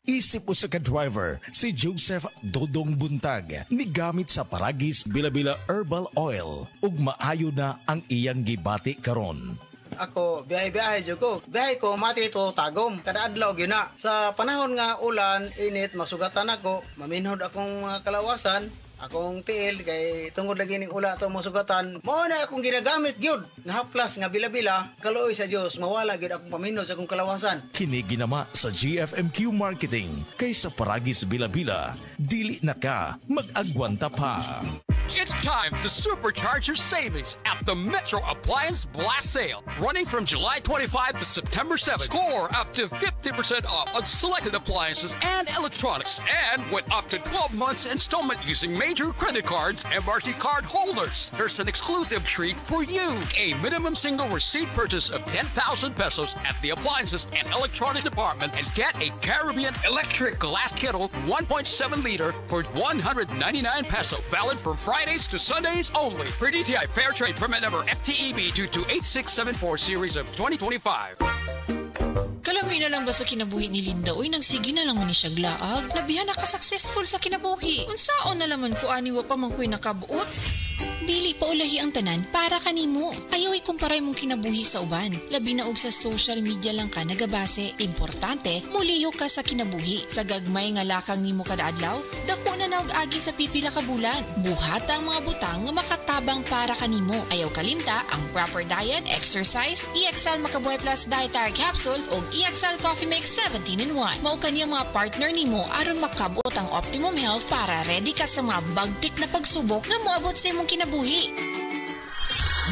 Isip usa ka driver si Joseph Dodong Buntag ni gamit sa Paragis Bila-Bila Herbal Oil ug maayo na ang iyang gibati karon. Ako, biyahe-biyahe dyan ko. Biyahe ko, mati ito tagom. Kada adlaw gina. Sa panahon nga ulan, init, masugatan ako. Maminhod akong kalawasan. Akong tiil, kay tungod lagi ning ula ito masugatan. Mao na akong ginagamit gyud nga haplas nga bila-bila. Kaluoy sa Dios, mawala gyud akong paminhod sa akong kalawasan. Kini ginama sa GFMQ Marketing kay sa Paragis Bila-Bila, dili na ka mag-agwanta pa. It's time to supercharge your savings at the Metro Appliance Blast Sale. Running from July 25 to September 7. Score up to 50% off on selected appliances and electronics. And with up to 12 months installment using major credit cards, MRC card holders. There's an exclusive treat for you. A minimum single receipt purchase of 10,000 pesos at the appliances and electronics department and get a Caribbean electric glass kettle 1.7 liter for 199 peso. Valid from Fridays to Sundays only. Per DTI Fairtrade permit number FTEB 228674 series of 2025. Kalami na lang ba sa kinabuhi ni Linda? Uy, nagsige na lang man ni siya glaag. Labihan na ka-successful sa kinabuhi. Unsaon na laman ko aniwa pa man ko'y nakabuot? Dili pa ulahi ang tanan para kanimo. Ayaw ikumparay mong kinabuhi sa uban. Labi na og sa social media lang ka nagabase. Importante, muliyo ka sa kinabuhi. Sa gagmay nga lakang nimo kada adlaw, dako na naog agi sa pipila ka bulan. Buhata ang mga butang nga makatabang para kanimo. Ayaw kalimta ang proper diet, exercise, EXL Makabuhay Plus Dietary Capsule o EXL Coffee Mix 17-in-1. Mao kaniya mga partner nimo aron makabot ang optimum health para ready ka sa mga bagtik na pagsubok na moabot sa imong kinabuhi.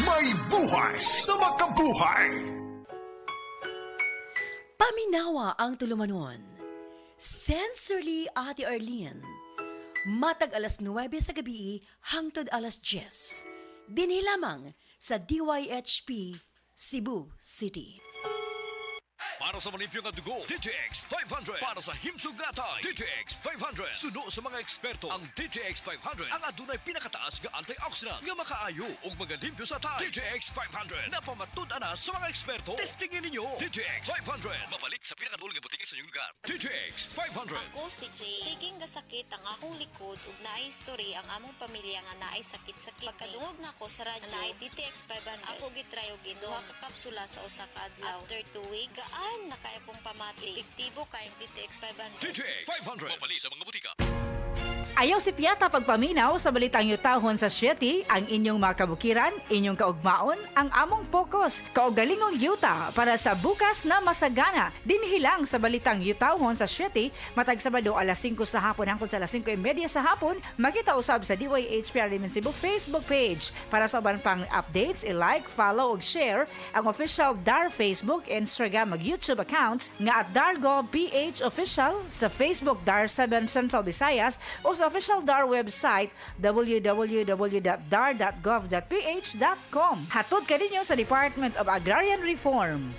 May buhay sa makabuhay! Paminawa ang tulumanon. Sensorily Ate Arlene. Matag alas 9 sa gabi hangtod alas 10. Dinhi lamang sa DYHP Cebu City. Para sa malimpyo nga dugo, DTX 500. Para sa himsugatay, DTX 500. Suno sa mga eksperto, ang DTX 500 ang adunay pinakataas nga antioxidant nga makaayo ug magalimpyo sa tay. DTX 500 napamatud-an na sa mga eksperto. Testingin ninyo DTX 500. Mabalik sa pinakadulong nga butika sa inyong lugar. DTX 500. Ako si Jay. Siging gasakit ang akong likod ug naay history ang among pamilya nga naay sakit-sakit. Pagkadungog nako sa radyo, naay DTX 500. Ako gitry og duha ka kapsula sa usa ka adlaw. After 2 weeks, gaan na kaya kong pamati. Epektibo kayong DTX 500. DTX 500. Mabalik sa mga butika. Ayaw si Piata pagpaminaw sa balitang yutahon sa Sieti, ang inyong mga kabukiran, inyong kaugmaon, ang among focus, kaugalingong yuta para sa bukas na masagana. Dinhilang sa balitang yutahon sa Sieti, matag Sabado alas 5 sa hapon hangtod sa alas 5:30 sa hapon, makita usab sa DYHP Arimen Cebu Facebook page. Para sa uban pang updates, i-like, follow ug share ang official DAR Facebook, Instagram ug YouTube accounts nga at DarGovPH Official sa Facebook DAR 7 Central Visayas o sa official DAR website www.dar.gov.ph.com. Hatod ka ninyo sa Department of Agrarian Reform.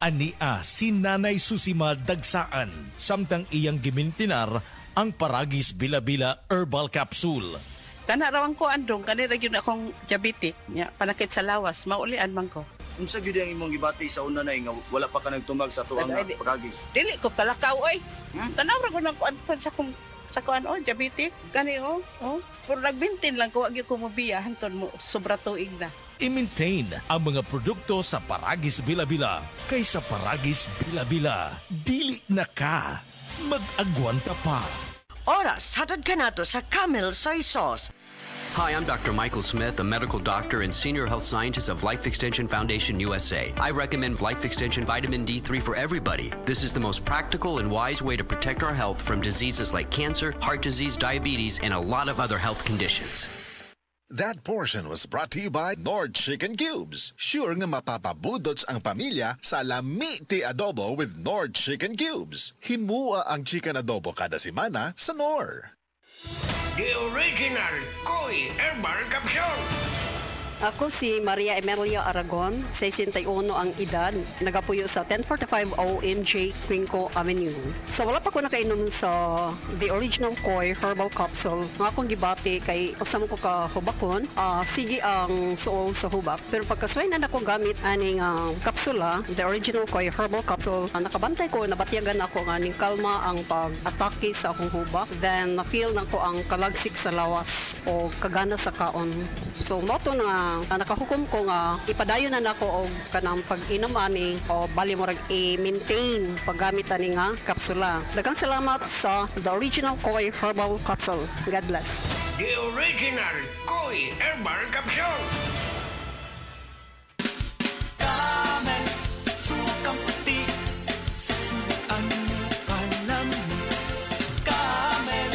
Ania si Nanay Susima Dagsaan, samtang iyang gimintinar ang Paragis Bila-Bila Herbal Capsule. Tanarawan ko andong, kanira yun akong diabetic, panakit sa lawas, maulian man ko. Unsa gyud ang imong gibati sa una na nga wala pa ka nagtumag sa tuwang Paragis? Dili ko kalakaw oy. Tanawra ko nang kuan sa kuan diabetic kani pero nagbintin lang ko agi ko mobiya hangtod mo sobra tuig na. I-maintain ang mga produkto sa Paragis Bila-Bila kay sa Paragis Bila-Bila dili na ka mag-agwanta pa. Oras hatod ka nato sa Camel Soy Sauce. Hi, I'm Dr. Michael Smith, a medical doctor and senior health scientist of Life Extension Foundation USA. I recommend Life Extension Vitamin D3 for everybody. This is the most practical and wise way to protect our health from diseases like cancer, heart disease, diabetes, and a lot of other health conditions. That portion was brought to you by Nord Chicken Cubes. Sure nga mapapabudots ang pamilya sa lami ti adobo with Nord Chicken Cubes. Himua ang chicken adobo kada semana sa Nor. The original Koi Herbal Capsule. Ako si Maria Emelia Aragon, 61 ang edad. Nagapuyo sa 1045 ONJ Quinco Avenue. Sa wala pa ko nakainom sa the original Koi herbal capsule, nga akong gibati kay usam ko ka hubakon, sige ang suol sa hubak. Pero pagkasway na ako gamit aning kapsula, the original Koi herbal capsule, nakabantay ko, nabatyagan ako nga ning kalma ang pag-atake sa akong hubak. Then na-feel na ko ang kalagsik sa lawas o kagana sa kaon. So moto na nakahukom ko nga ipadayon na nako og kanang pag-inom ani o bali mo rag i-maintain paggamit ani nga kapsula. Daghang salamat sa the original Koi herbal capsule. God bless. The original Koi herbal capsule. Camel, sukang puti, sasuan panam. Camel,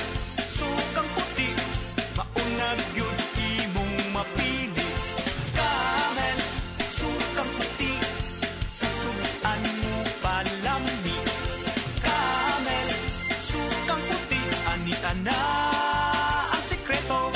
sukang puti, maunag yun imong mapili. Camel, sukang puti, sasuan mo palami. Camel, sukang puti, ani-ana ang sekreto,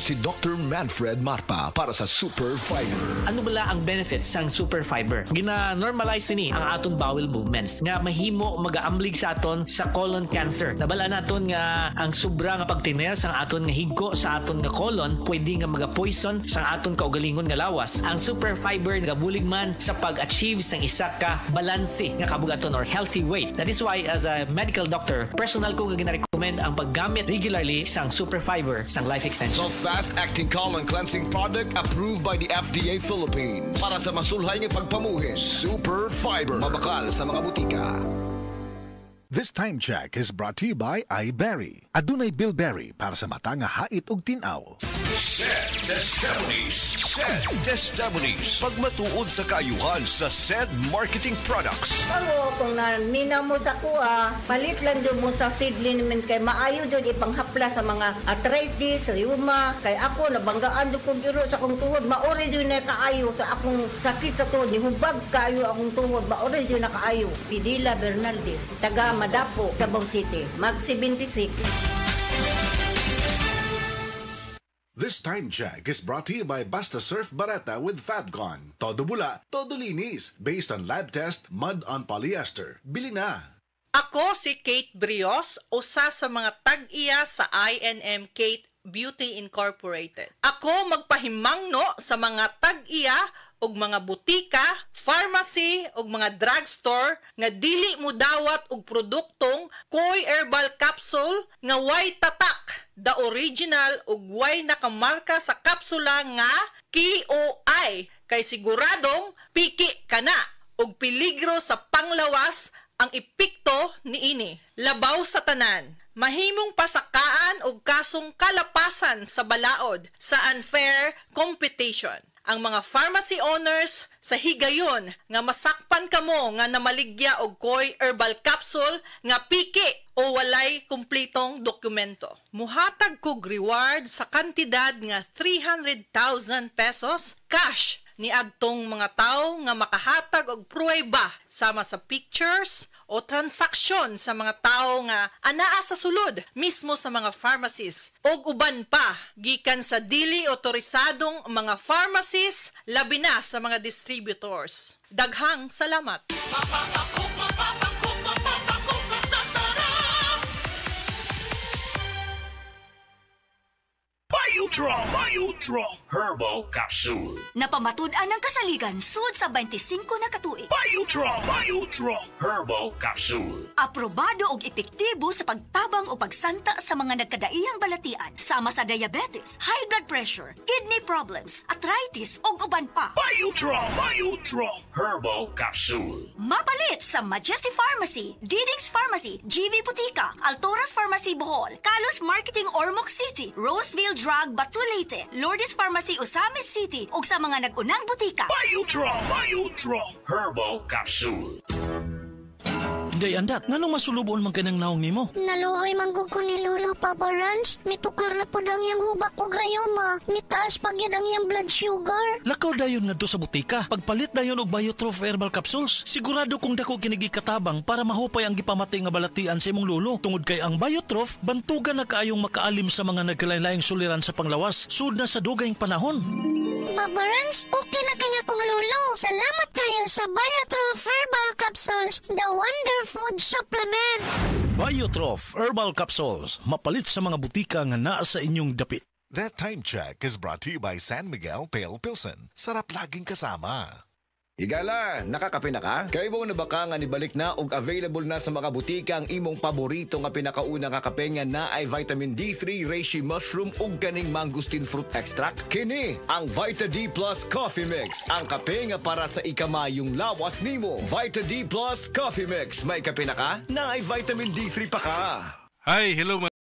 si Dr. Manfred Marpa para sa Super Fiber. Ano bala ang benefits sang Super Fiber? Gina-normalize ni ang aton bowel movements nga mahimo magaamblig sa aton sa colon cancer. Nabala naton nga ang sobra nga pagtiner sang aton nga higko sa aton nga colon pwede nga magapoison sang aton kaugalingon nga lawas. Ang Super Fiber nagabulig man sa pag-achieve sang isa ka balanse nga kabugaton or healthy weight. That is why as a medical doctor, personal ko nga gina-recommend ang paggamit regularly sang Super Fiber sang Life Extension. Fast-acting colon cleansing product approved by the FDA Philippines. Para sa masulhay ng pagpamuhin, Super Fiber. Mabakal sa mga butika. This time check is brought to you by iBerry. Adunay Bilberry para sa mata nga hait ug tin-aw. Sed Testimonies. Pagmatuod sa kaayuhan sa Sed Marketing Products. Ako, kung naminaw mo sa kuha, palit lang doon mo sa seedling naman kay maayo doon ipanghapla sa mga arthritis, rheuma. Kay ako, nabanggaan doon kong giro sa akong tuhod. Maori doon na kaayo sa akong sakit sa tuhod. Hubag kaayo akong tuhod. Maori doon na kaayo. Pidila Bernaldez, taga Madapo, Davao City. Mag 76. This time check is brought to you by Basta Surf Barata with Fabcon. Todo bula, todo linis. Based on lab test, mud on polyester. Bili na! Ako si Kate Brios, usa sa mga tag-iya sa INM Kate Beauty Incorporated. Ako magpahimangno sa mga tag-iya og mga butika, pharmacy ug mga drugstore nga dili mo dawat og produktong Koi herbal capsule nga way tatak, the original ug way nakamarka sa kapsula nga KOI kay siguradong piki kana ug peligro sa panglawas ang epekto niini. Labaw sa tanan. Mahimong pasakaan og kasong kalapasan sa balaod sa unfair competition. Ang mga pharmacy owners sa higayon nga masakpan kamo nga namaligya og Koi herbal capsule nga piki o walay kumplitong dokumento. Muhatag kog reward sa kantidad nga 300,000 pesos cash ni adtong mga tawo nga makahatag og pruweba sama sa pictures o transaksyon sa mga tao nga anaa sa sulod mismo sa mga pharmacies o uban pa gikan sa dili otorisadong mga pharmacies labi na sa mga distributors. Daghang salamat. Biodraw Herbal Capsule. Napamatud-an ang kasaligan sud sa 25 na katuig. Biodraw Herbal Capsule. Aprobado og epektibo sa pagtabang o pagsanta sa mga nagkadaiyang balatian sama sa diabetes, high blood pressure, kidney problems, arthritis ug uban pa. Biodraw Herbal Capsule. Mapalit sa Majesty Pharmacy, Diding's Pharmacy, GV Butika, Altoras Pharmacy Bohol, Kalos Marketing Ormoc City, Roseville Drug Batulete, Lourdes Pharmacy Osamis City ug sa mga nag-unang butika. Biodraw Herbal Capsule. Day andak, nganong masulubon man kanang naong nimo? Naluoy manggug ko ni Lolo, Papa Rans. Mitukar na po dang yung hubak ko grayoma. Mitaas pag yan ang yung blood sugar. Lakaw dayon nga do sa butika. Pagpalit dayon og Biotrof herbal capsules. Sigurado kung dako kinigi katabang para mahupay ang gipamatay nga balatian sa imong lolo. Tungod kay ang Biotrof, bantugan na kaayong makaalim sa mga nagkalain-laing suliran sa panglawas. Sud na sa dugayng panahon. Papa Rans, okay na kanya kong lolo. Salamat kayo sa Biotrof herbal capsules, the wonder food supplement. Biotrof Herbal Capsules. Mapalit sa mga butika nga naa sa inyong dapit. That time check is brought to you by San Miguel Pale Pilsen. Sarap laging kasama. Higala, nakakape na ka? Kaya mo na baka nga nibalik na og available na sa mga butika ang imong paborito nga pinakauna nga kape nga na ay vitamin D3, reishi mushroom ug kaning mangosteen fruit extract. Kini ang Vita D Plus Coffee Mix, ang kape nga para sa ikamayong lawas nimo. Vita D Plus Coffee Mix, may kape na ka? Na ay vitamin D3 pa ka. Hi, hello